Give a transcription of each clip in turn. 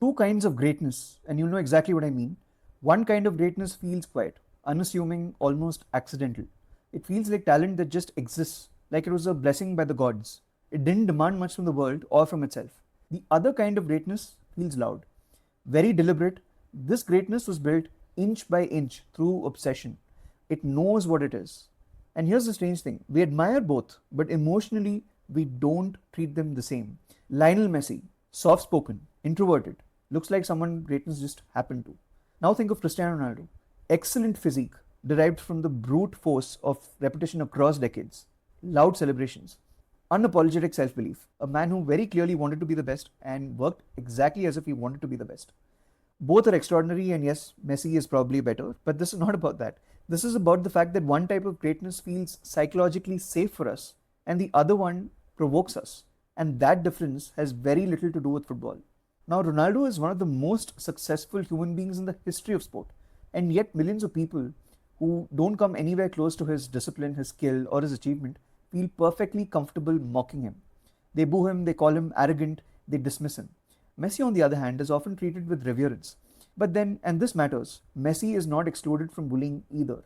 Two kinds of greatness, and you'll know exactly what I mean. One kind of greatness feels quiet, unassuming, almost accidental. It feels like talent that just exists, like it was a blessing by the gods. It didn't demand much from the world or from itself. The other kind of greatness feels loud, very deliberate. This greatness was built inch by inch through obsession. It knows what it is. And here's the strange thing, we admire both, but emotionally, we don't treat them the same. Lionel Messi, soft spoken, introverted, looks like someone greatness just happened to. Now think of Cristiano Ronaldo. Excellent physique, derived from the brute force of repetition across decades. Loud celebrations. Unapologetic self belief. A man who very clearly wanted to be the best and worked exactly as if he wanted to be the best. Both are extraordinary, and yes, Messi is probably better, but this is not about that. This is about the fact that one type of greatness feels psychologically safe for us, and the other one provokes us. And that difference has very little to do with football. Now, Ronaldo is one of the most successful human beings in the history of sport, and yet millions of people who don't come anywhere close to his discipline, his skill, or his achievement feel perfectly comfortable mocking him. They boo him, they call him arrogant, they dismiss him. Messi, on the other hand, is often treated with reverence. But then, and this matters, Messi is not excluded from bullying either.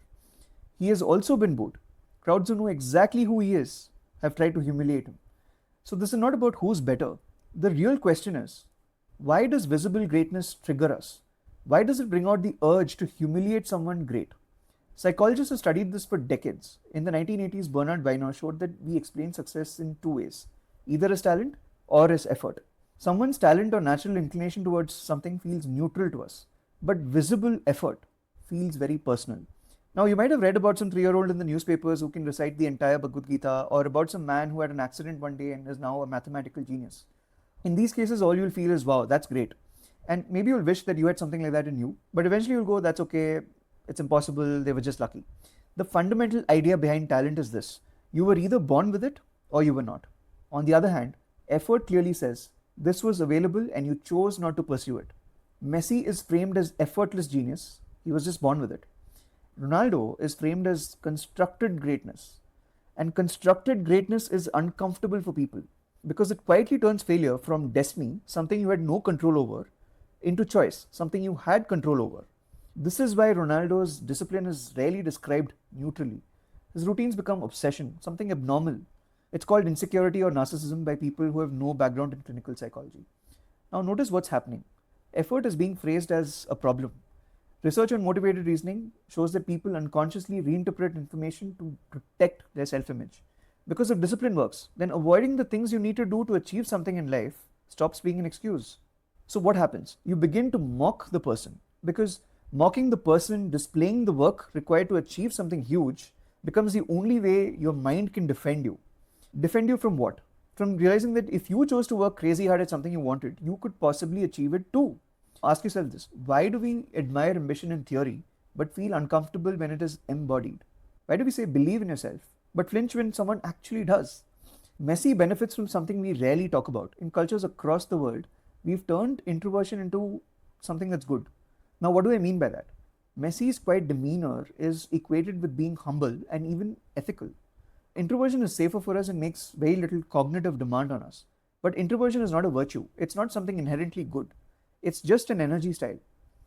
He has also been booed. Crowds who know exactly who he is have tried to humiliate him. So, this is not about who's better. The real question is, why does visible greatness trigger us? Why does it bring out the urge to humiliate someone great? Psychologists have studied this for decades. In the 1980s, Bernard Weiner showed that we explain success in two ways, either as talent or as effort. Someone's talent or natural inclination towards something feels neutral to us, but visible effort feels very personal. Now, you might have read about some 3-year-old in the newspapers who can recite the entire Bhagavad Gita, or about some man who had an accident one day and is now a mathematical genius. In these cases, all you'll feel is, wow, that's great. And maybe you'll wish that you had something like that in you, but eventually you'll go, that's okay, it's impossible, they were just lucky. The fundamental idea behind talent is this: you were either born with it or you were not. On the other hand, effort clearly says this was available and you chose not to pursue it. Messi is framed as effortless genius, he was just born with it. Ronaldo is framed as constructed greatness. And constructed greatness is uncomfortable for people because it quietly turns failure from destiny, something you had no control over, into choice, something you had control over. This is why Ronaldo's discipline is rarely described neutrally. His routines become obsession, something abnormal. It's called insecurity or narcissism by people who have no background in clinical psychology. Now, notice what's happening. Effort is being phrased as a problem. Research on motivated reasoning shows that people unconsciously reinterpret information to protect their self image. Because if discipline works, then avoiding the things you need to do to achieve something in life stops being an excuse. So, what happens? You begin to mock the person because mocking the person displaying the work required to achieve something huge becomes the only way your mind can defend you. Defend you from what? From realizing that if you chose to work crazy hard at something you wanted, you could possibly achieve it too. Ask yourself this: why do we admire ambition in theory but feel uncomfortable when it is embodied? Why do we say believe in yourself but flinch when someone actually does? Messi benefits from something we rarely talk about. In cultures across the world, we've turned introversion into something that's good. Now, what do I mean by that? Messi's quiet demeanor is equated with being humble and even ethical. Introversion is safer for us and makes very little cognitive demand on us. But introversion is not a virtue, it's not something inherently good. It's just an energy style.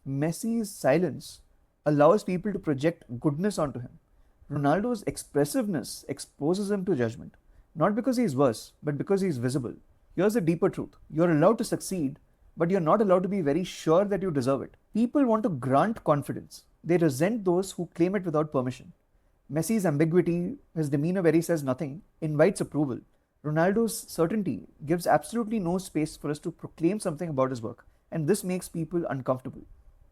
Messi's silence allows people to project goodness onto him. Ronaldo's expressiveness exposes him to judgment, not because he's worse, but because he's visible. Here's the deeper truth: you're allowed to succeed, but you're not allowed to be very sure that you deserve it. People want to grant confidence, they resent those who claim it without permission. Messi's ambiguity, his demeanor where he says nothing, invites approval. Ronaldo's certainty gives absolutely no space for us to proclaim something about his work, and this makes people uncomfortable.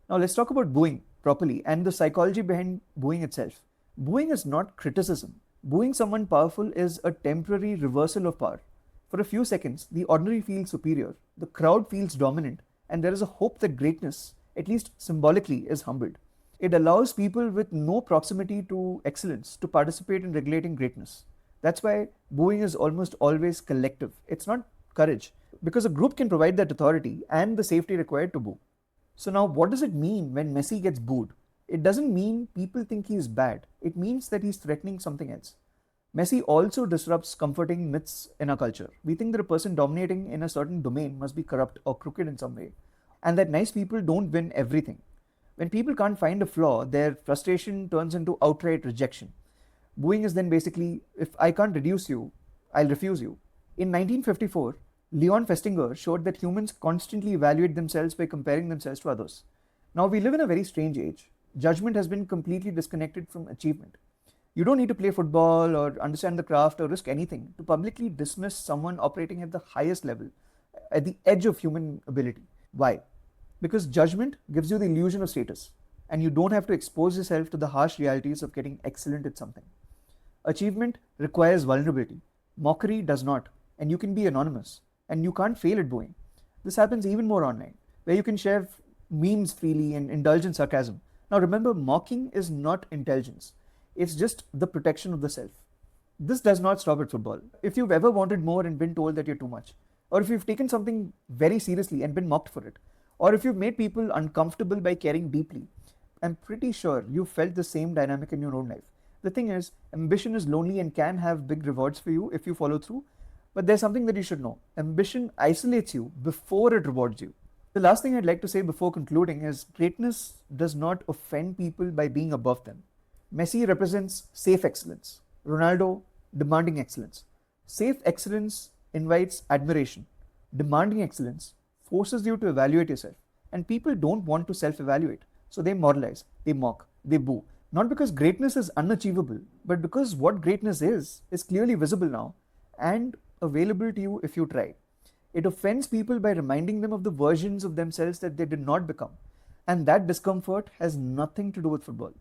Now, let's talk about booing properly and the psychology behind booing itself. Booing is not criticism. Booing someone powerful is a temporary reversal of power. For a few seconds, the ordinary feels superior, the crowd feels dominant, and there is a hope that greatness, at least symbolically, is humbled. It allows people with no proximity to excellence to participate in regulating greatness. That's why booing is almost always collective. It's not courage, because a group can provide that authority and the safety required to boo. So, now what does it mean when Messi gets booed? It doesn't mean people think he's bad, it means that he's threatening something else. Messi also disrupts comforting myths in our culture. We think that a person dominating in a certain domain must be corrupt or crooked in some way. and that nice people don't win everything. When people can't find a flaw, their frustration turns into outright rejection. Booing is then basically, if I can't reduce you, I'll refuse you. In 1954, Leon Festinger showed that humans constantly evaluate themselves by comparing themselves to others. Now, we live in a very strange age. Judgment has been completely disconnected from achievement. You don't need to play football or understand the craft or risk anything to publicly dismiss someone operating at the highest level, at the edge of human ability. Why? Because judgment gives you the illusion of status, and you don't have to expose yourself to the harsh realities of getting excellent at something. Achievement requires vulnerability. Mockery does not, and you can be anonymous, and you can't fail at booing. This happens even more online, where you can share memes freely and indulge in sarcasm. Now remember, mocking is not intelligence, it's just the protection of the self. This does not stop at football. If you've ever wanted more and been told that you're too much, or if you've taken something very seriously and been mocked for it, or if you've made people uncomfortable by caring deeply, I'm pretty sure you've felt the same dynamic in your own life. The thing is, ambition is lonely and can have big rewards for you if you follow through, but there's something that you should know. Ambition isolates you before it rewards you. The last thing I'd like to say before concluding is greatness does not offend people by being above them. Messi represents safe excellence, Ronaldo, demanding excellence. Safe excellence invites admiration, demanding excellence forces you to evaluate yourself. And people don't want to self evaluate, so they moralize, they mock, they boo. Not because greatness is unachievable, but because what greatness is clearly visible now and available to you if you try. It offends people by reminding them of the versions of themselves that they did not become. And that discomfort has nothing to do with football.